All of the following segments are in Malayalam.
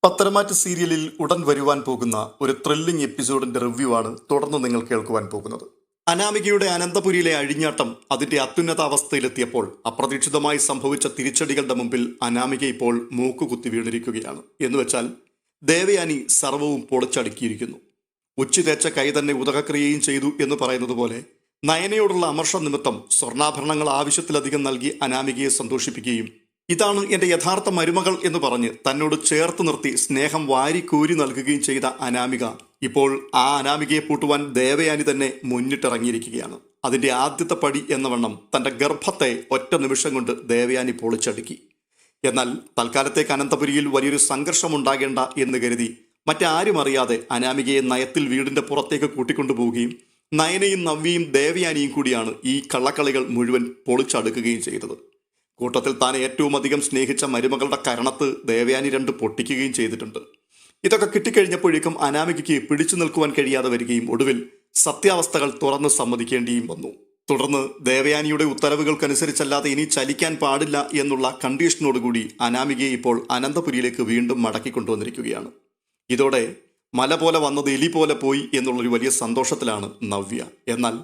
പത്തരമാറ്റ് സീരിയലിൽ ഉടൻ വരുവാൻ പോകുന്ന ഒരു ത്രില്ലിംഗ് എപ്പിസോഡിന്റെ റിവ്യൂ ആണ് തുടർന്ന് നിങ്ങൾ കേൾക്കുവാൻ പോകുന്നത്. അനാമികയുടെ അനന്തപുരിയിലെ അഴിഞ്ഞാട്ടം അതിന്റെ അത്യുന്നത അവസ്ഥയിലെത്തിയപ്പോൾ അപ്രതീക്ഷിതമായി സംഭവിച്ച തിരിച്ചടികളുടെ മുമ്പിൽ അനാമിക ഇപ്പോൾ മൂക്കുകുത്തി വീണിരിക്കുകയാണ്. എന്നുവെച്ചാൽ ദേവയാനി സർവവും പൊളിച്ചടുക്കിയിരിക്കുന്നു. ഉച്ചതേച്ച കൈ തന്നെ ഉദകക്രിയയും ചെയ്തു എന്ന് പറയുന്നത് പോലെ നയനയോടുള്ള അമർഷ നിമിത്തം സ്വർണ്ണാഭരണങ്ങൾ ആവശ്യത്തിലധികം നൽകി അനാമികയെ സന്തോഷിപ്പിക്കുകയും ഇതാണ് എന്റെ യഥാർത്ഥ മരുമകൾ എന്ന് പറഞ്ഞ് തന്നോട് ചേർത്ത് നിർത്തി സ്നേഹം വാരിക്കോരി നൽകുകയും ചെയ്ത അനാമിക ഇപ്പോൾ ആ അനാമികയെ പൂട്ടുവാൻ ദേവയാനി തന്നെ മുന്നിട്ടിറങ്ങിയിരിക്കുകയാണ്. അതിന്റെ ആദ്യത്തെ പടി എന്ന വണ്ണം തന്റെ ഗർഭത്തെ ഒറ്റ നിമിഷം കൊണ്ട് ദേവയാനി പൊളിച്ചടുക്കി. എന്നാൽ തൽക്കാലത്തേക്ക് അനന്തപുരിയിൽ വലിയൊരു സംഘർഷമുണ്ടാകേണ്ട എന്ന് കരുതി മറ്റാരും അറിയാതെ അനാമികയെ നയത്തിൽ വീടിന്റെ പുറത്തേക്ക് കൂട്ടിക്കൊണ്ടുപോവുകയും നയനയും നവ്യയും ദേവയാനിയും കൂടിയാണ് ഈ കള്ളക്കളികൾ മുഴുവൻ പൊളിച്ചടുക്കുകയും ചെയ്തത്. കൂട്ടത്തിൽ താൻ ഏറ്റവും അധികം സ്നേഹിച്ച മരുമകളുടെ കരണത്ത് ദേവയാനി രണ്ട് പൊട്ടിക്കുകയും ചെയ്തിട്ടുണ്ട്. ഇതൊക്കെ കിട്ടിക്കഴിഞ്ഞപ്പോഴേക്കും അനാമികയ്ക്ക് പിടിച്ചു നിൽക്കുവാൻ കഴിയാതെ വരികയും ഒടുവിൽ സത്യാവസ്ഥകൾ തുറന്ന് സമ്മതിക്കേണ്ടിയും വന്നു. തുടർന്ന് ദേവയാനിയുടെ ഉത്തരവുകൾക്കനുസരിച്ചല്ലാതെ ഇനി ചലിക്കാൻ പാടില്ല എന്നുള്ള കണ്ടീഷനോടുകൂടി അനാമികയെ ഇപ്പോൾ അനന്തപുരിയിലേക്ക് വീണ്ടും മടക്കിക്കൊണ്ടുവന്നിരിക്കുകയാണ്. ഇതോടെ മല പോലെ വന്നത് എലി പോലെ പോയി എന്നുള്ളൊരു വലിയ സന്തോഷത്തിലാണ് നവ്യ. എന്നാൽ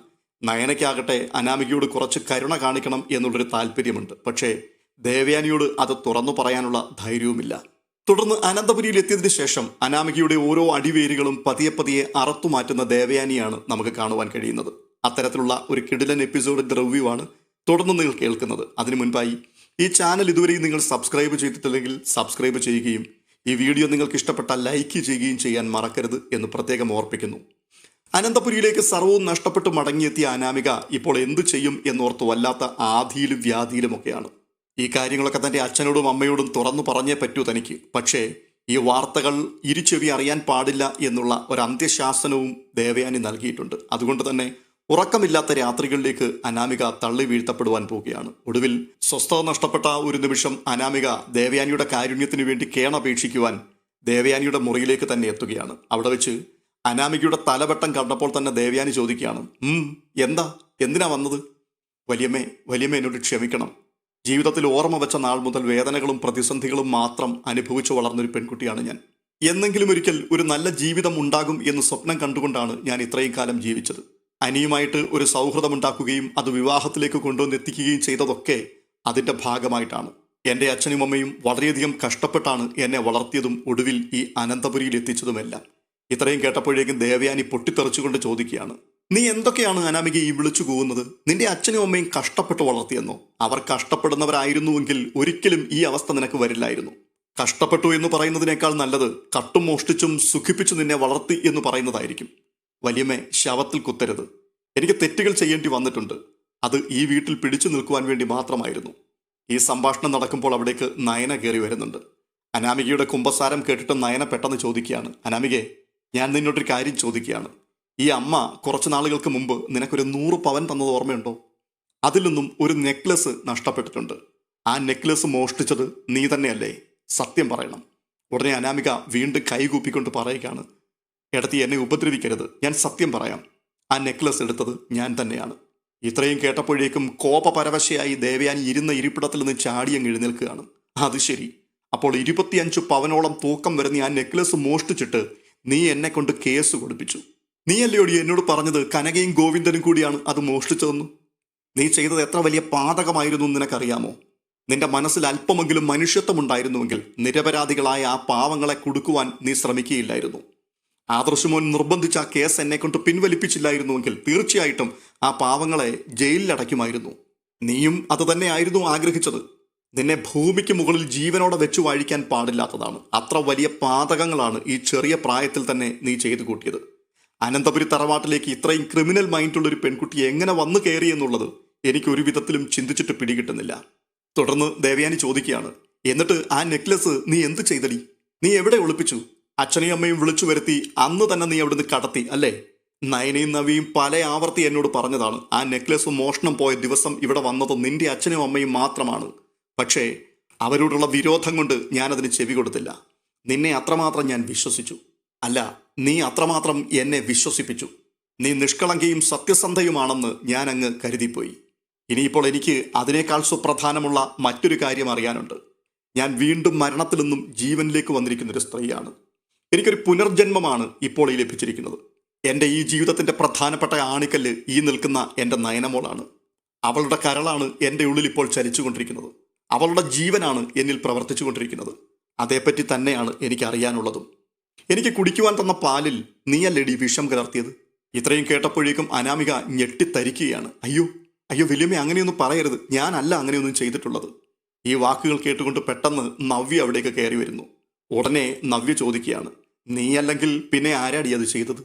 നയനയ്ക്കാകട്ടെ അനാമികയോട് കുറച്ച് കരുണ കാണിക്കണം എന്നുള്ളൊരു താല്പര്യമുണ്ട്. പക്ഷേ ദേവയാനിയോട് അത് തുറന്നു പറയാനുള്ള ധൈര്യവുമില്ല. തുടർന്ന് അനന്തപുരിയിൽ എത്തിയതിനു ശേഷം അനാമികയുടെ ഓരോ അടിവേരുകളും പതിയെ പതിയെ അറത്തുമാറ്റുന്ന ദേവയാനിയാണ് നമുക്ക് കാണുവാൻ കഴിയുന്നത്. അത്തരത്തിലുള്ള ഒരു കിടിലൻ എപ്പിസോഡിന്റെ റിവ്യൂ ആണ് തുടർന്ന് നിങ്ങൾ കേൾക്കുന്നത്. അതിനു മുൻപായി ഈ ചാനൽ ഇതുവരെയും നിങ്ങൾ സബ്സ്ക്രൈബ് ചെയ്തിട്ടില്ലെങ്കിൽ സബ്സ്ക്രൈബ് ചെയ്യുകയും ഈ വീഡിയോ നിങ്ങൾക്ക് ഇഷ്ടപ്പെട്ടാൽ ലൈക്ക് ചെയ്യുകയും ചെയ്യാൻ മറക്കരുത് എന്ന് പ്രത്യേകം ഓർപ്പിക്കുന്നു. അനന്തപുരിയിലേക്ക് സർവവും നഷ്ടപ്പെട്ട് മടങ്ങിയെത്തിയ അനാമിക ഇപ്പോൾ എന്തു ചെയ്യും എന്നോർത്ത് വല്ലാത്ത ആധിയിലും വ്യാധിയിലുമൊക്കെയാണ്. ഈ കാര്യങ്ങളൊക്കെ തൻ്റെ അച്ഛനോടും അമ്മയോടും തുറന്നു പറഞ്ഞേ പറ്റൂ തനിക്ക്. പക്ഷേ ഈ വാർത്തകൾ ഇരുചെവി അറിയാൻ പാടില്ല എന്നുള്ള ഒരു അന്ത്യശാസനവും ദേവയാനി നൽകിയിട്ടുണ്ട്. അതുകൊണ്ട് തന്നെ ഉറക്കമില്ലാത്ത രാത്രികളിലേക്ക് അനാമിക തള്ളി വീഴ്ത്തപ്പെടുവാൻ പോവുകയാണ്. ഒടുവിൽ സ്വസ്ഥത നഷ്ടപ്പെട്ട ഒരു നിമിഷം അനാമിക ദേവയാനിയുടെ കാരുണ്യത്തിനു വേണ്ടി കേണപേക്ഷിക്കുവാൻ ദേവയാനിയുടെ മുറിയിലേക്ക് തന്നെ എത്തുകയാണ്. അവിടെ വെച്ച് അനാമികയുടെ തലവെട്ടം കണ്ടപ്പോൾ തന്നെ ദേവയാനി ചോദിക്കുകയാണ്, എന്താ, എന്തിനാ വന്നത്? വലിയമ്മ എന്നോട് ക്ഷമിക്കണം. ജീവിതത്തിൽ ഓർമ്മ വെച്ച നാൾ മുതൽ വേദനകളും പ്രതിസന്ധികളും മാത്രം അനുഭവിച്ചു വളർന്നൊരു പെൺകുട്ടിയാണ് ഞാൻ. എന്നെങ്കിലും ഒരിക്കൽ ഒരു നല്ല ജീവിതം ഉണ്ടാകും എന്ന് സ്വപ്നം കണ്ടുകൊണ്ടാണ് ഞാൻ ഇത്രയും കാലം ജീവിച്ചത്. അനിയുമായിട്ട് ഒരു സൗഹൃദമുണ്ടാക്കുകയും അത് വിവാഹത്തിലേക്ക് കൊണ്ടുവന്നെത്തിക്കുകയും ചെയ്തതൊക്കെ അതിൻ്റെ ഭാഗമായിട്ടാണ്. എൻ്റെ അച്ഛനും അമ്മയും വളരെയധികം കഷ്ടപ്പെട്ടാണ് എന്നെ വളർത്തിയതും ഒടുവിൽ ഈ അനന്തപുരിയിൽ എത്തിച്ചതുമെല്ലാം. ഇത്രയും കേട്ടപ്പോഴേക്കും ദേവയാനി പൊട്ടിത്തെറിച്ചുകൊണ്ട് ചോദിക്കുകയാണ്, നീ എന്തൊക്കെയാണ് അനാമിക ഈ വിളിച്ചു കൂവുന്നത്? നിന്റെ അച്ഛനും അമ്മയും കഷ്ടപ്പെട്ട് വളർത്തിയെന്നോ? അവർ കഷ്ടപ്പെടുന്നവരായിരുന്നുവെങ്കിൽ ഒരിക്കലും ഈ അവസ്ഥ നിനക്ക് വരില്ലായിരുന്നു. കഷ്ടപ്പെട്ടു എന്ന് പറയുന്നതിനേക്കാൾ നല്ലത് കട്ടും മോഷ്ടിച്ചും സുഖിപ്പിച്ചു നിന്നെ വളർത്തി എന്ന് പറയുന്നതായിരിക്കും. വലിയമ്മ, ശവത്തിൽ കുത്തരുത്. എനിക്ക് തെറ്റുകൾ ചെയ്യേണ്ടി വന്നിട്ടുണ്ട്. അത് ഈ വീട്ടിൽ പിടിച്ചു നിൽക്കുവാൻ വേണ്ടി മാത്രമായിരുന്നു. ഈ സംഭാഷണം നടക്കുമ്പോൾ അവിടേക്ക് നയന കയറി വരുന്നുണ്ട്. അനാമികയുടെ കുമ്പസാരം കേട്ടിട്ട് നയന പെട്ടെന്ന് ചോദിക്കുകയാണ്, അനാമികെ, ഞാൻ നിന്നോടൊരു കാര്യം ചോദിക്കുകയാണ്. ഈ അമ്മ കുറച്ച് നാളുകൾക്ക് മുമ്പ് നിനക്കൊരു 100 പവൻ തന്നത് ഓർമ്മയുണ്ടോ? അതിൽ നിന്നും ഒരു നെക്ലസ് നഷ്ടപ്പെട്ടിട്ടുണ്ട്. ആ നെക്ലസ് മോഷ്ടിച്ചത് നീ തന്നെയല്ലേ? സത്യം പറയണം. ഉടനെ അനാമിക വീണ്ടും കൈകൂപ്പിക്കൊണ്ട് പറയുകയാണ്, എടത്തി, എന്നെ ഉപദ്രവിക്കരുത്, ഞാൻ സത്യം പറയാം. ആ നെക്ലസ് എടുത്തത് ഞാൻ തന്നെയാണ്. ഇത്രയും കേട്ടപ്പോഴേക്കും കോപപരവശയായി ദേവയാനി ഇരുന്ന ഇരിപ്പിടത്തിൽ നിന്ന് ചാടിയങ്ങ് എഴുന്നേൽക്കുകയാണ്. അത് ശരി, അപ്പോൾ 25 പവനോളം തൂക്കം വരുന്ന ആ നെക്ലസ് മോഷ്ടിച്ചിട്ട് നീ എന്നെ കൊണ്ട് കേസ് കൊടുപ്പിച്ചു. നീയല്ലേയോടി എന്നോട് പറഞ്ഞത് കനകയും ഗോവിന്ദനും കൂടിയാണ് അത് മോഷ്ടിച്ചതെന്ന്? നീ ചെയ്തത് എത്ര വലിയ പാതകമായിരുന്നു നിനക്കറിയാമോ? നിന്റെ മനസ്സിൽ അല്പമെങ്കിലും മനുഷ്യത്വമുണ്ടായിരുന്നുവെങ്കിൽ നിരപരാധികളായ ആ പാവങ്ങളെ കുടുക്കുവാൻ നീ ശ്രമിക്കുകയില്ലായിരുന്നു. ആദർശമോൻ നിർബന്ധിച്ച ആ കേസ് എന്നെ കൊണ്ട് പിൻവലിപ്പിച്ചില്ലായിരുന്നുവെങ്കിൽ തീർച്ചയായിട്ടും ആ പാവങ്ങളെ ജയിലിലടയ്ക്കുമായിരുന്നു. നീയും അത് തന്നെയായിരുന്നു ആഗ്രഹിച്ചത്. നിന്നെ ഭൂമിക്ക് മുകളിൽ ജീവനോടെ വെച്ചു വാഴിക്കാൻ പാടില്ലാത്തതാണ്. അത്ര വലിയ പാതകങ്ങളാണ് ഈ ചെറിയ പ്രായത്തിൽ തന്നെ നീ ചെയ്തു കൂട്ടിയത്. അനന്തപുരി തറവാട്ടിലേക്ക് ഇത്രയും ക്രിമിനൽ മൈൻഡുള്ളൊരു പെൺകുട്ടി എങ്ങനെ വന്നു കയറി എന്നുള്ളത് എനിക്ക് ഒരു വിധത്തിലും ചിന്തിച്ചിട്ട് പിടികിട്ടുന്നില്ല. തുടർന്ന് ദേവയാനി ചോദിക്കുകയാണ്, എന്നിട്ട് ആ നെക്ലസ് നീ എന്ത് ചെയ്തടി? നീ എവിടെ ഒളിപ്പിച്ചു? അച്ഛനെയും അമ്മയും വിളിച്ചു വരുത്തി അന്ന് തന്നെ നീ അവിടുന്ന് കടത്തി അല്ലേ? നയനയും നവിയും പല ആവർത്തി എന്നോട് പറഞ്ഞതാണ്, ആ നെക്ലസ് മോഷണം പോയ ദിവസം ഇവിടെ വന്നത് നിന്റെ അച്ഛനും അമ്മയും മാത്രമാണ്. പക്ഷേ അവരോടുള്ള വിരോധം കൊണ്ട് ഞാനതിന് ചെവി കൊടുത്തില്ല. നിന്നെ അത്രമാത്രം ഞാൻ വിശ്വസിച്ചു. അല്ല, നീ അത്രമാത്രം എന്നെ വിശ്വസിപ്പിച്ചു. നീ നിഷ്കളങ്കയും സത്യസന്ധയുമാണെന്ന് ഞാൻ അങ്ങ് കരുതിപ്പോയി. ഇനിയിപ്പോൾ എനിക്ക് അതിനേക്കാൾ സുപ്രധാനമുള്ള മറ്റൊരു കാര്യം അറിയാനുണ്ട്. ഞാൻ വീണ്ടും മരണത്തിൽ നിന്നും ജീവനിലേക്ക് വന്നിരിക്കുന്ന ഒരു സ്ത്രീയാണ്. എനിക്കൊരു പുനർജന്മമാണ് ഇപ്പോൾ ഈ ലഭിച്ചിരിക്കുന്നത്. എൻ്റെ ഈ ജീവിതത്തിൻ്റെ പ്രധാനപ്പെട്ട ആണിക്കല്ല് ഈ നിൽക്കുന്ന എൻ്റെ നയനമോളാണ്. അവളുടെ കരളാണ് എൻ്റെ ഉള്ളിൽ ഇപ്പോൾ ചലിച്ചുകൊണ്ടിരിക്കുന്നത്. അവളുടെ ജീവനാണ് എന്നിൽ പ്രവർത്തിച്ചു കൊണ്ടിരിക്കുന്നത്. അതേപ്പറ്റി തന്നെയാണ് എനിക്ക് അറിയാനുള്ളതും. എനിക്ക് കുടിക്കുവാൻ തന്ന പാലിൽ നീയല്ലേടി വിഷം കലർത്തിയത്? ഇത്രയും കേട്ടപ്പോഴേക്കും അനാമിക ഞെട്ടിത്തരിക്കുകയാണ്. അയ്യോ അയ്യോ വലിയമ്മ, അങ്ങനെയൊന്നും പറയരുത്, ഞാനല്ല അങ്ങനെയൊന്നും ചെയ്തിട്ടുള്ളത്. ഈ വാക്കുകൾ കേട്ടുകൊണ്ട് പെട്ടെന്ന് നവ്യ അവിടേക്ക് കയറി വരുന്നു. ഉടനെ നവ്യ ചോദിക്കുകയാണ്, നീ അല്ലെങ്കിൽ പിന്നെ ആരാടി അത് ചെയ്തത്?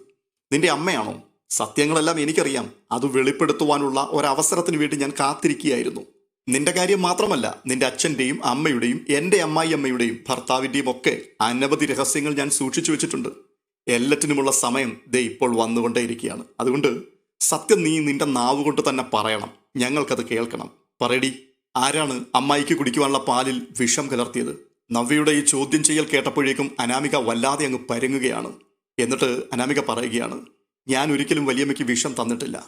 നിന്റെ അമ്മയാണോ? സത്യങ്ങളെല്ലാം എനിക്കറിയാം. അത് വെളിപ്പെടുത്തുവാനുള്ള ഒരവസരത്തിന് വേണ്ടി ഞാൻ കാത്തിരിക്കുകയായിരുന്നു. നിന്റെ കാര്യം മാത്രമല്ല, നിന്റെ അച്ഛൻ്റെയും അമ്മയുടെയും എൻ്റെ അമ്മായിയമ്മയുടെയും ഭർത്താവിൻ്റെയും ഒക്കെ അനവധി രഹസ്യങ്ങൾ ഞാൻ സൂക്ഷിച്ചു വെച്ചിട്ടുണ്ട്. എല്ലാറ്റിനുമുള്ള സമയം ദേ ഇപ്പോൾ വന്നുകൊണ്ടേയിരിക്കുകയാണ്. അതുകൊണ്ട് സത്യം നീ നിന്റെ നാവ് കൊണ്ട് തന്നെ പറയണം. ഞങ്ങൾക്കത് കേൾക്കണം. പറയടി, ആരാണ് അമ്മായിക്ക് കുടിക്കുവാനുള്ള പാലിൽ വിഷം കലർത്തിയത്? നവ്യയുടെ ഈ ചോദ്യം ചെയ്യൽ കേട്ടപ്പോഴേക്കും അനാമിക വല്ലാതെ അങ്ങ് പരുങ്ങുകയാണ്. എന്നിട്ട് അനാമിക പറയുകയാണ്, ഞാൻ ഒരിക്കലും വലിയമ്മയ്ക്ക് വിഷം തന്നിട്ടില്ല.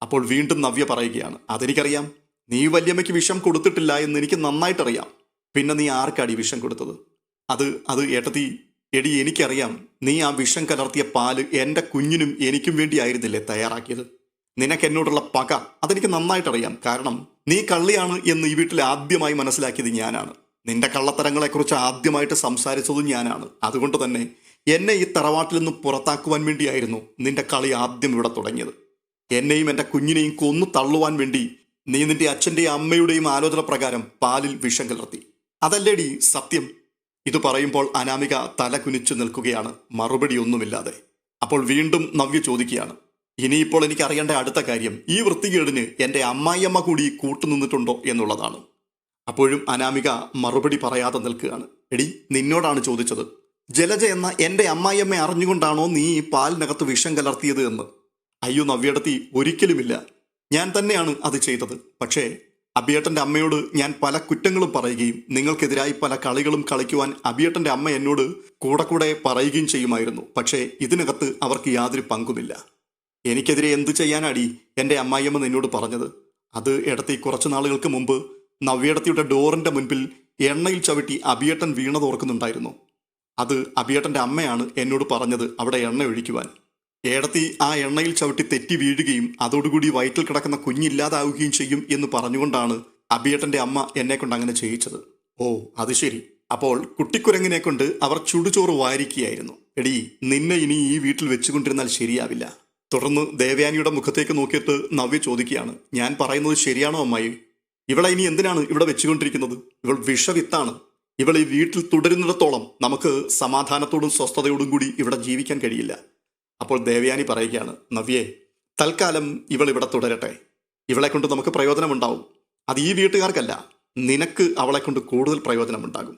അപ്പോൾ വീണ്ടും നവ്യ പറയുകയാണ്, അതെനിക്കറിയാം, നീ വല്യമ്മയ്ക്ക് വിഷം കൊടുത്തിട്ടില്ല എന്ന് എനിക്ക് നന്നായിട്ടറിയാം. പിന്നെ നീ ആർക്കാടി വിഷം കൊടുത്തത്? അത് ഏട്ടത്തി, എടി എനിക്കറിയാം, നീ ആ വിഷം കലർത്തിയ പാല് എൻ്റെ കുഞ്ഞിനും എനിക്കും വേണ്ടി ആയിരുന്നില്ലേ തയ്യാറാക്കിയത്? നിനക്ക് എന്നോടുള്ള പക അതെനിക്ക് നന്നായിട്ടറിയാം. കാരണം നീ കള്ളിയാണ് എന്ന് ഈ വീട്ടിൽ ആദ്യമായി മനസ്സിലാക്കിയത് ഞാനാണ്. നിന്റെ കള്ളത്തരങ്ങളെക്കുറിച്ച് ആദ്യമായിട്ട് സംസാരിച്ചതും ഞാനാണ്. അതുകൊണ്ട് തന്നെ എന്നെ ഈ തറവാട്ടിൽ നിന്ന് പുറത്താക്കുവാൻ വേണ്ടിയായിരുന്നു നിന്റെ കളി ആദ്യം ഇവിടെ തുടങ്ങിയത്. എന്നെയും എൻ്റെ കുഞ്ഞിനെയും കൊന്നു തള്ളുവാൻ വേണ്ടി നീ നിന്റെ അച്ഛൻ്റെയും അമ്മയുടെയും ആലോചന പ്രകാരം പാലിൽ വിഷം കലർത്തി. അതല്ലേടി സത്യം? ഇത് പറയുമ്പോൾ അനാമിക തല കുനിച്ചു നിൽക്കുകയാണ്, മറുപടി ഒന്നുമില്ലാതെ. അപ്പോൾ വീണ്ടും നവ്യ ചോദിക്കുകയാണ്, ഇനിയിപ്പോൾ എനിക്ക് അറിയേണ്ട അടുത്ത കാര്യം ഈ വൃത്തികേടിന് എൻ്റെ അമ്മായിയമ്മ കൂടി കൂട്ടുനിന്നിട്ടുണ്ടോ എന്നുള്ളതാണ്. അപ്പോഴും അനാമിക മറുപടി പറയാതെ നിൽക്കുകയാണ്. എടി, നിന്നോടാണ് ചോദിച്ചത്. ജലജ എന്ന എൻ്റെ അമ്മായിയമ്മ അറിഞ്ഞുകൊണ്ടാണോ നീ ഈ പാലിനകത്ത് വിഷം കലർത്തിയത് എന്ന്? അയ്യോ നവ്യടത്തി, ഒരിക്കലുമില്ല. ഞാൻ തന്നെയാണ് അത് ചെയ്തത്. പക്ഷേ അബിയേട്ടൻ്റെ അമ്മയോട് ഞാൻ പല കുറ്റങ്ങളും പറയുകയും നിങ്ങൾക്കെതിരായി പല കളികളും കളിക്കുവാൻ അബിയേട്ടൻ്റെ അമ്മ എന്നോട് കൂടെ പറയുകയും ചെയ്യുമായിരുന്നു. പക്ഷേ ഇതിനകത്ത് അവർക്ക് യാതൊരു പങ്കുമില്ല. എനിക്കെതിരെ എന്തു ചെയ്യാനാടി എൻ്റെ അമ്മായിയമ്മ നിന്നോട് പറഞ്ഞത്? അത് ഇടത്തി കുറച്ചു നാളുകൾക്ക് മുമ്പ് നവ്യേടത്തിയുടെ ഡോറിൻ്റെ മുൻപിൽ എണ്ണയിൽ ചവിട്ടി അബിയേട്ടൻ വീണത് ഓർക്കുന്നുണ്ടായിരുന്നു. അത് അബിയേട്ടൻ്റെ അമ്മയാണ് എന്നോട് പറഞ്ഞത് അവിടെ എണ്ണ ഒഴിക്കുവാൻ. ഏടത്തി ആ എണ്ണയിൽ ചവിട്ടി തെറ്റി വീഴുകയും അതോടുകൂടി വയറ്റിൽ കിടക്കുന്ന കുഞ്ഞില്ലാതാവുകയും ചെയ്യും എന്ന് പറഞ്ഞുകൊണ്ടാണ് അബിയേട്ടൻ്റെ അമ്മ എന്നെ കൊണ്ട് അങ്ങനെ ചെയ്യിച്ചത്. ഓ അത് ശരി. അപ്പോൾ കുട്ടിക്കുരങ്ങിനെ കൊണ്ട് അവർ ചുടുചോറ് വാരിക്കുകയായിരുന്നു. എടി, നിന്നെ ഇനി ഈ വീട്ടിൽ വെച്ചുകൊണ്ടിരുന്നാൽ ശരിയാവില്ല. തുടർന്ന് ദേവയാനിയുടെ മുഖത്തേക്ക് നോക്കിയിട്ട് നവ്യ ചോദിക്കുകയാണ്, ഞാൻ പറയുന്നത് ശരിയാണോ അമ്മായി? ഇവളെ ഇനി എന്തിനാണ് ഇവിടെ വെച്ചുകൊണ്ടിരിക്കുന്നത്? ഇവൾ വിഷവിത്താണ്. ഇവൾ ഈ വീട്ടിൽ തുടരുന്നിടത്തോളം നമുക്ക് സമാധാനത്തോടും സ്വസ്ഥതയോടും കൂടി ഇവിടെ ജീവിക്കാൻ കഴിയില്ല. അപ്പോൾ ദേവയാനി പറയുകയാണ്, നവ്യേ, തൽക്കാലം ഇവൾ ഇവിടെ തുടരട്ടെ. ഇവളെ കൊണ്ട് നമുക്ക് പ്രയോജനമുണ്ടാവും. അത് ഈ വീട്ടുകാർക്കല്ല, നിനക്ക് അവളെ കൊണ്ട് കൂടുതൽ പ്രയോജനമുണ്ടാകും.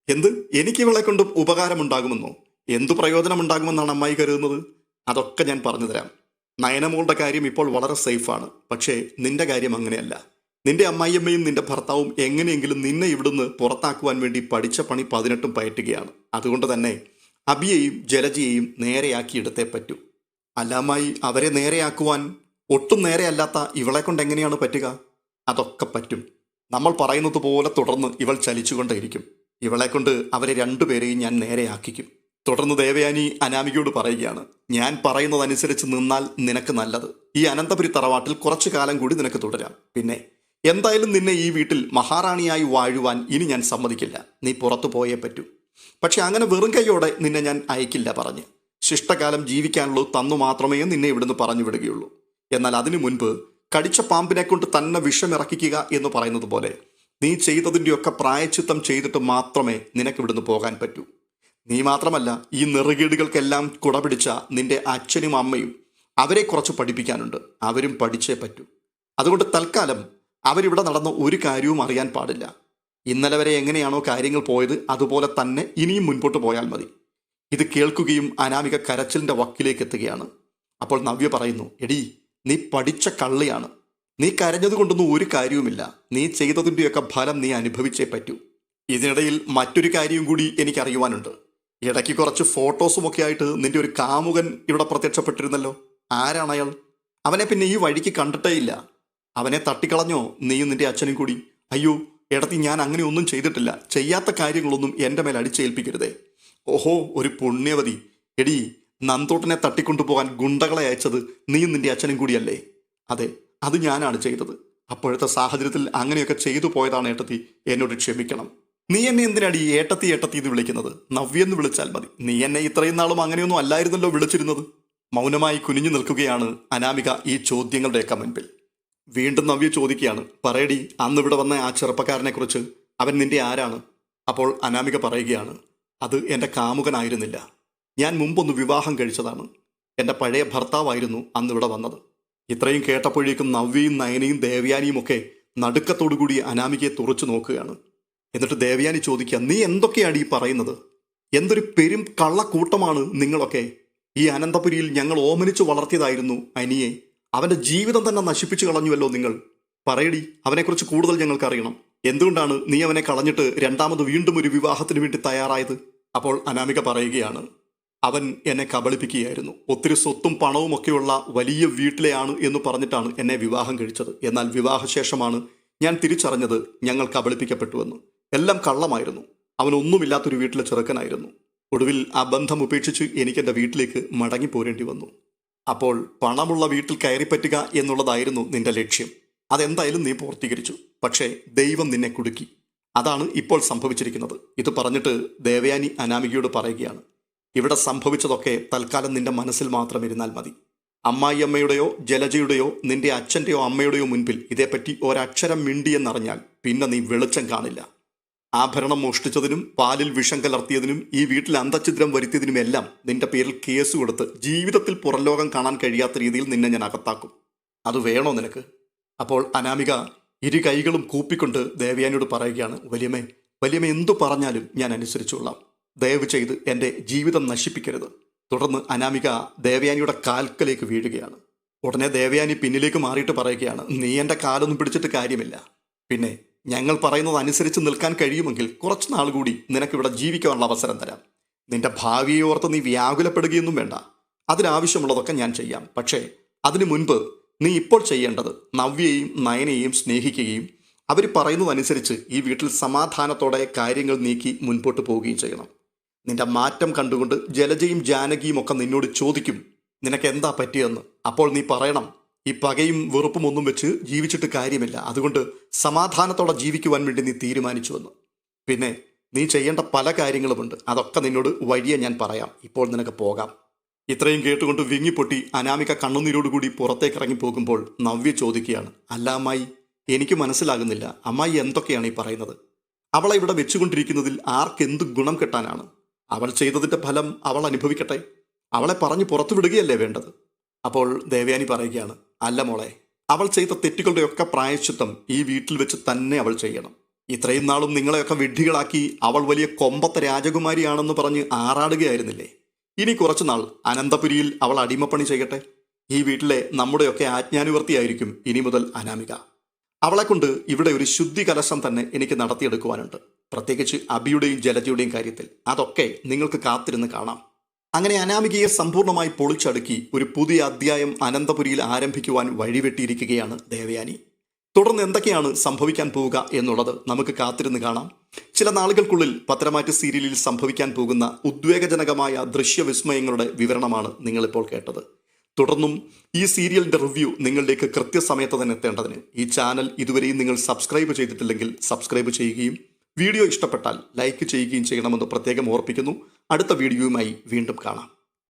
എന്ത്? എനിക്ക് ഇവളെ കൊണ്ട് ഉപകാരമുണ്ടാകുമെന്നോ? എന്തു പ്രയോജനമുണ്ടാകുമെന്നാണ് അമ്മായി കരുതുന്നത്? അതൊക്കെ ഞാൻ പറഞ്ഞു തരാം. നയനമോളുടെ കാര്യം ഇപ്പോൾ വളരെ സേഫാണ്. പക്ഷേ നിന്റെ കാര്യം അങ്ങനെയല്ല. നിന്റെ അമ്മായിയമ്മയും നിന്റെ ഭർത്താവും എങ്ങനെയെങ്കിലും നിന്നെ ഇവിടുന്ന് പുറത്താക്കുവാൻ വേണ്ടി പഠിച്ച പണി 18 പയറ്റുകയാണ്. അതുകൊണ്ട് തന്നെ അബിയെയും ജലജയെയും നേരെയാക്കിയെടുത്തേ പറ്റൂ. അല്ലാമായി അവരെ നേരെയാക്കുവാൻ ഒട്ടും നേരെയല്ലാത്ത ഇവളെ കൊണ്ട് എങ്ങനെയാണ് പറ്റുക? അതൊക്കെ പറ്റും. നമ്മൾ പറയുന്നത് പോലെ തുടർന്ന് ഇവൾ ചലിച്ചുകൊണ്ടേയിരിക്കും. ഇവളെ കൊണ്ട് അവരെ രണ്ടുപേരെയും ഞാൻ നേരെയാക്കിക്കും. തുടർന്ന് ദേവയാനി അനാമികയോട് പറയുകയാണ്, ഞാൻ പറയുന്നതനുസരിച്ച് നിന്നാൽ നിനക്ക് നല്ലത്. ഈ അനന്തപുരി തറവാട്ടിൽ കുറച്ചു കാലം കൂടി നിനക്ക് തുടരാം. പിന്നെ എന്തായാലും നിന്നെ ഈ വീട്ടിൽ മഹാറാണിയായി വാഴുവാൻ ഇനി ഞാൻ സമ്മതിക്കില്ല. നീ പുറത്തു പോയേ പറ്റൂ. പക്ഷെ അങ്ങനെ വെറും കൈയോടെ നിന്നെ ഞാൻ അയക്കില്ല. പറഞ്ഞ് ശിഷ്ടകാലം ജീവിക്കാനുള്ളത് തന്നു മാത്രമേ നിന്നെ ഇവിടുന്ന് പറഞ്ഞു വിടുകയുള്ളൂ. എന്നാൽ അതിനു മുൻപ് കടിച്ച പാമ്പിനെ കൊണ്ട് തന്നെ വിഷമിറക്കിക്കുക എന്ന് പറയുന്നത് പോലെ നീ ചെയ്തതിൻ്റെയൊക്കെ പ്രായച്ചിത്തം ചെയ്തിട്ട് മാത്രമേ നിനക്ക് ഇവിടുന്ന് പോകാൻ പറ്റൂ. നീ മാത്രമല്ല, ഈ നെറുകേടുകൾക്കെല്ലാം കുടപിടിച്ച നിന്റെ അച്ഛനും അമ്മയും, അവരെ കുറച്ച് പഠിപ്പിക്കാനുണ്ട്. അവരും പഠിച്ചേ പറ്റൂ. അതുകൊണ്ട് തൽക്കാലം അവരിവിടെ നടന്ന ഒരു കാര്യവും അറിയാൻ പാടില്ല. ഇന്നലെ വരെ എങ്ങനെയാണോ കാര്യങ്ങൾ പോയത് അതുപോലെ തന്നെ ഇനിയും മുൻപോട്ട് പോയാൽ മതി. ഇത് കേൾക്കുകയും അനാമിക കരച്ചിലിൻ്റെ വക്കിലേക്ക് എത്തുകയാണ്. അപ്പോൾ നവ്യ പറയുന്നു, എടി, നീ പഠിച്ച കള്ളിയാണ്. നീ കരഞ്ഞതുകൊണ്ടൊന്നും ഒരു കാര്യവുമില്ല. നീ ചെയ്തതിൻ്റെയൊക്കെ ഫലം നീ അനുഭവിച്ചേ പറ്റൂ. ഇതിനിടയിൽ മറ്റൊരു കാര്യവും കൂടി എനിക്കറിയുവാനുണ്ട്. ഇടയ്ക്ക് കുറച്ച് ഫോട്ടോസുമൊക്കെ ആയിട്ട് നിന്റെ ഒരു കാമുകൻ ഇവിടെ പ്രത്യക്ഷപ്പെട്ടിരുന്നല്ലോ. ആരാണ് അയാൾ? അവനെ പിന്നെ ഈ വഴിക്ക് കണ്ടിട്ടേ ഇല്ല. അവനെ തട്ടിക്കളഞ്ഞോ നീയും നിന്റെ അച്ഛനും കൂടി? അയ്യോ, ഏട്ടത്തി, ഞാൻ അങ്ങനെ ഒന്നും ചെയ്തിട്ടില്ല. ചെയ്യാത്ത കാര്യങ്ങളൊന്നും എൻ്റെ മേൽ അടിച്ചേൽപ്പിക്കരുതേ. ഓഹോ, ഒരു പുണ്യവതി. എടി, നന്തോട്ടനെ തട്ടിക്കൊണ്ടുപോകാൻ ഗുണ്ടകളെ അയച്ചത് നീയും നിന്റെ അച്ഛനും കൂടിയല്ലേ? അതെ, അത് ഞാനാണ് ചെയ്തത്. അപ്പോഴത്തെ സാഹചര്യത്തിൽ അങ്ങനെയൊക്കെ ചെയ്തു പോയതാണ് ഏട്ടത്തി, എന്നോട് ക്ഷമിക്കണം. നീ എന്നെ എന്തിനാടി ഏട്ടത്തി ഏട്ടത്തി ഇത് വിളിക്കുന്നത്? നവ്യെന്ന് വിളിച്ചാൽ മതി. നീ എന്നെ ഇത്രയും നാളും അങ്ങനെയൊന്നും അല്ലായിരുന്നല്ലോ വിളിച്ചിരുന്നത്. മൗനമായി കുനിഞ്ഞു നിൽക്കുകയാണ് അനാമിക ഈ ചോദ്യങ്ങളുടെയൊക്കെ മുൻപിൽ. വീണ്ടും നവ്യ ചോദിക്കുകയാണ്, പറയടി, അന്നിവിടെ വന്ന ആ ചെറുപ്പക്കാരനെ കുറിച്ച്. അവൻ നിന്റെ ആരാണ്? അപ്പോൾ അനാമിക പറയുകയാണ്, അത് എൻ്റെ കാമുകനായിരുന്നില്ല. ഞാൻ മുമ്പൊന്ന് വിവാഹം കഴിച്ചതാണ്. എൻ്റെ പഴയ ഭർത്താവായിരുന്നു അന്നിവിടെ വന്നത്. ഇത്രയും കേട്ടപ്പോഴേക്കും നവ്യയും നയനയും ദേവയാനിയും ഒക്കെ നടുക്കത്തോടുകൂടി അനാമികയെ തുറച്ചു നോക്കുകയാണ്. എന്നിട്ട് ദേവയാനി ചോദിക്കുക, നീ എന്തൊക്കെയാണ് ഈ പറയുന്നത്? എന്തൊരു പെരും കള്ളക്കൂട്ടമാണ് നിങ്ങളൊക്കെ. ഈ അനന്തപുരിയിൽ ഞങ്ങൾ ഓമനിച്ചു വളർത്തിയതായിരുന്നു അനിയെ. അവൻ്റെ ജീവിതം തന്നെ നശിപ്പിച്ചു കളഞ്ഞുവല്ലോ നിങ്ങൾ. പറയടി, അവനെക്കുറിച്ച് കൂടുതൽ ഞങ്ങൾക്കറിയണം. എന്തുകൊണ്ടാണ് നീ അവനെ കളഞ്ഞിട്ട് രണ്ടാമത് വീണ്ടും ഒരു വിവാഹത്തിന് വേണ്ടി തയ്യാറായത്? അപ്പോൾ അനാമിക പറയുകയാണ്, അവൻ എന്നെ കബളിപ്പിക്കുകയായിരുന്നു. ഒത്തിരി സ്വത്തും പണവും ഒക്കെയുള്ള വലിയ വീട്ടിലെയാണ് എന്ന് പറഞ്ഞിട്ടാണ് എന്നെ വിവാഹം കഴിച്ചത്. എന്നാൽ വിവാഹശേഷമാണ് ഞാൻ തിരിച്ചറിഞ്ഞത് ഞങ്ങൾ കബളിപ്പിക്കപ്പെട്ടുവെന്ന്. എല്ലാം കള്ളമായിരുന്നു. അവനൊന്നുമില്ലാത്തൊരു വീട്ടിലെ ചെറുക്കനായിരുന്നു. ഒടുവിൽ ആ ബന്ധം ഉപേക്ഷിച്ച് എനിക്ക് എൻ്റെ വീട്ടിലേക്ക് മടങ്ങിപ്പോരേണ്ടി വന്നു. അപ്പോൾ പണമുള്ള വീട്ടിൽ കയറിപ്പറ്റുക എന്നുള്ളതായിരുന്നു നിന്റെ ലക്ഷ്യം. അതെന്തായാലും നീ പൂർത്തീകരിച്ചു. പക്ഷേ ദൈവം നിന്നെ കുടുക്കി. അതാണ് ഇപ്പോൾ സംഭവിച്ചിരിക്കുന്നത്. ഇത് പറഞ്ഞിട്ട് ദേവയാനി അനാമികയോട് പറയുകയാണ്, ഇവിടെ സംഭവിച്ചതൊക്കെ തൽക്കാലം നിന്റെ മനസ്സിൽ മാത്രം ഇരുന്നാൽ മതി. അമ്മായിയമ്മയുടെയോ ജലജയുടെയോ നിന്റെ അച്ഛൻ്റെയോ അമ്മയുടെയോ മുൻപിൽ ഇതേപ്പറ്റി ഒരക്ഷരം മിണ്ടിയെന്നറിഞ്ഞാൽ പിന്നെ നീ വെളിച്ചം കാണില്ല. ആഭരണം മോഷ്ടിച്ചതിനും പാലിൽ വിഷം കലർത്തിയതിനും ഈ വീട്ടിൽ അന്തഛിദ്രം വരുത്തിയതിനുമെല്ലാം നിന്റെ പേരിൽ കേസ് കൊടുത്ത് ജീവിതത്തിൽ പുറംലോകം കാണാൻ കഴിയാത്ത രീതിയിൽ നിന്നെ ഞാൻ അകത്താക്കും. അത് വേണോ നിനക്ക്? അപ്പോൾ അനാമിക ഇരു കൈകളും കൂപ്പിക്കൊണ്ട് ദേവയാനിയോട് പറയുകയാണ്, വലിയമ്മ എന്തു പറഞ്ഞാലും ഞാൻ അനുസരിച്ചുകൊള്ളാം. ദയവ് ചെയ്ത് എൻ്റെ ജീവിതം നശിപ്പിക്കരുത്. തുടർന്ന് അനാമിക ദേവയാനിയുടെ കാൽക്കലേക്ക് വീഴുകയാണ്. ഉടനെ ദേവയാനി പിന്നിലേക്ക് മാറിയിട്ട് പറയുകയാണ്, നീ എൻ്റെ കാലൊന്നും പിടിച്ചിട്ട് കാര്യമില്ല. പിന്നെ ഞങ്ങൾ പറയുന്നത് അനുസരിച്ച് നിൽക്കാൻ കഴിയുമെങ്കിൽ കുറച്ച് നാൾ കൂടി നിനക്കിവിടെ ജീവിക്കാനുള്ള അവസരം തരാം. നിന്റെ ഭാവിയെ ഓർത്ത് നീ വ്യാകുലപ്പെടുകയൊന്നും വേണ്ട. അതിനാവശ്യമുള്ളതൊക്കെ ഞാൻ ചെയ്യാം. പക്ഷേ അതിനു മുൻപ് നീ ഇപ്പോൾ ചെയ്യേണ്ടത് നവ്യയെയും നയനയെയും സ്നേഹിക്കുകയും അവർ പറയുന്നതനുസരിച്ച് ഈ വീട്ടിൽ സമാധാനത്തോടെ കാര്യങ്ങൾ നീക്കി മുൻപോട്ട് പോവുകയും ചെയ്യണം. നിന്റെ മാറ്റം കണ്ടുകൊണ്ട് ജലജയും ജാനകിയും ഒക്കെ നിന്നോട് ചോദിക്കും, നിനക്ക് എന്താ പറ്റിയെന്ന്. അപ്പോൾ നീ പറയണം, ഈ പകയും വെറുപ്പും ഒന്നും വെച്ച് ജീവിച്ചിട്ട് കാര്യമില്ല. അതുകൊണ്ട് സമാധാനത്തോടെ ജീവിക്കുവാൻ വേണ്ടി നീ തീരുമാനിച്ചുവെന്ന്. പിന്നെ നീ ചെയ്യേണ്ട പല കാര്യങ്ങളുമുണ്ട്. അതൊക്കെ നിന്നോട് വഴിയെ ഞാൻ പറയാം. ഇപ്പോൾ നിനക്ക് പോകാം. ഇത്രയും കേട്ടുകൊണ്ട് വിങ്ങിപ്പൊട്ടി അനാമിക കണ്ണുനീരോടുകൂടി പുറത്തേക്ക് ഇറങ്ങി പോകുമ്പോൾ നവ്യ ചോദിക്കുകയാണ്, അല്ല അമ്മായി, എനിക്ക് മനസ്സിലാകുന്നില്ല. അമ്മായി എന്തൊക്കെയാണ് ഈ പറയുന്നത്? അവളെ ഇവിടെ വെച്ചുകൊണ്ടിരിക്കുന്നതിൽ ആർക്കെന്ത് ഗുണം കിട്ടാനാണ്? അവൾ ചെയ്തതിൻ്റെ ഫലം അവൾ അനുഭവിക്കട്ടെ. അവളെ പറഞ്ഞു പുറത്തു വിടുകയല്ലേ വേണ്ടത്? അപ്പോൾ ദേവയാനി പറയുകയാണ്, അല്ല മോളെ, അവൾ ചെയ്ത തെറ്റുകളുടെയൊക്കെ പ്രായശ്ചിത്തം ഈ വീട്ടിൽ വെച്ച് തന്നെ അവൾ ചെയ്യണം. ഇത്രയും നാളും നിങ്ങളെയൊക്കെ വിഡ്ഢികളാക്കി അവൾ വലിയ കൊമ്പത്തെ രാജകുമാരിയാണെന്ന് പറഞ്ഞ് ആറാടുകയായിരുന്നില്ലേ? ഇനി കുറച്ചുനാൾ അനന്തപുരിയിൽ അവൾ അടിമപ്പണി ചെയ്യട്ടെ. ഈ വീട്ടിലെ നമ്മുടെയൊക്കെ ആജ്ഞാനുവർത്തിയായിരിക്കും ഇനി മുതൽ അനാമിക. അവളെക്കൊണ്ട് ഇവിടെ ഒരു ശുദ്ധി കലശം തന്നെ എനിക്ക് നടത്തിയെടുക്കുവാനുണ്ട്. പ്രത്യേകിച്ച് അബിയുടെയും ജലജയുടെയും കാര്യത്തിൽ. അതൊക്കെ നിങ്ങൾക്ക് കാത്തിരുന്ന് കാണാം. അങ്ങനെ അനാമികയെ സമ്പൂർണ്ണമായി പൊളിച്ചടുക്കി ഒരു പുതിയ അധ്യായം അനന്തപുരിയിൽ ആരംഭിക്കുവാൻ വഴിവെട്ടിയിരിക്കുകയാണ് ദേവയാനി. തുടർന്ന് എന്തൊക്കെയാണ് സംഭവിക്കാൻ പോവുക എന്നുള്ളത് നമുക്ക് കാത്തിരുന്ന് കാണാം. ചില നാളുകൾക്കുള്ളിൽ പത്തരമാറ്റ് സീരിയലിൽ സംഭവിക്കാൻ പോകുന്ന ഉദ്വേഗജനകമായ ദൃശ്യവിസ്മയങ്ങളുടെ വിവരണമാണ് നിങ്ങളിപ്പോൾ കേട്ടത്. തുടർന്നും ഈ സീരിയലിൻ്റെ റിവ്യൂ നിങ്ങളിലേക്ക് കൃത്യസമയത്ത് തന്നെ എത്തേണ്ടതിന് ഈ ചാനൽ ഇതുവരെയും നിങ്ങൾ സബ്സ്ക്രൈബ് ചെയ്തിട്ടില്ലെങ്കിൽ സബ്സ്ക്രൈബ് ചെയ്യുകയും വീഡിയോ ഇഷ്ടപ്പെട്ടാൽ ലൈക്ക് ചെയ്യുകയും ചെയ്യണമെന്ന് പ്രത്യേകം ഓർപ്പിക്കുന്നു. അടുത്ത വീഡിയോയുമായി വീണ്ടും കാണാം.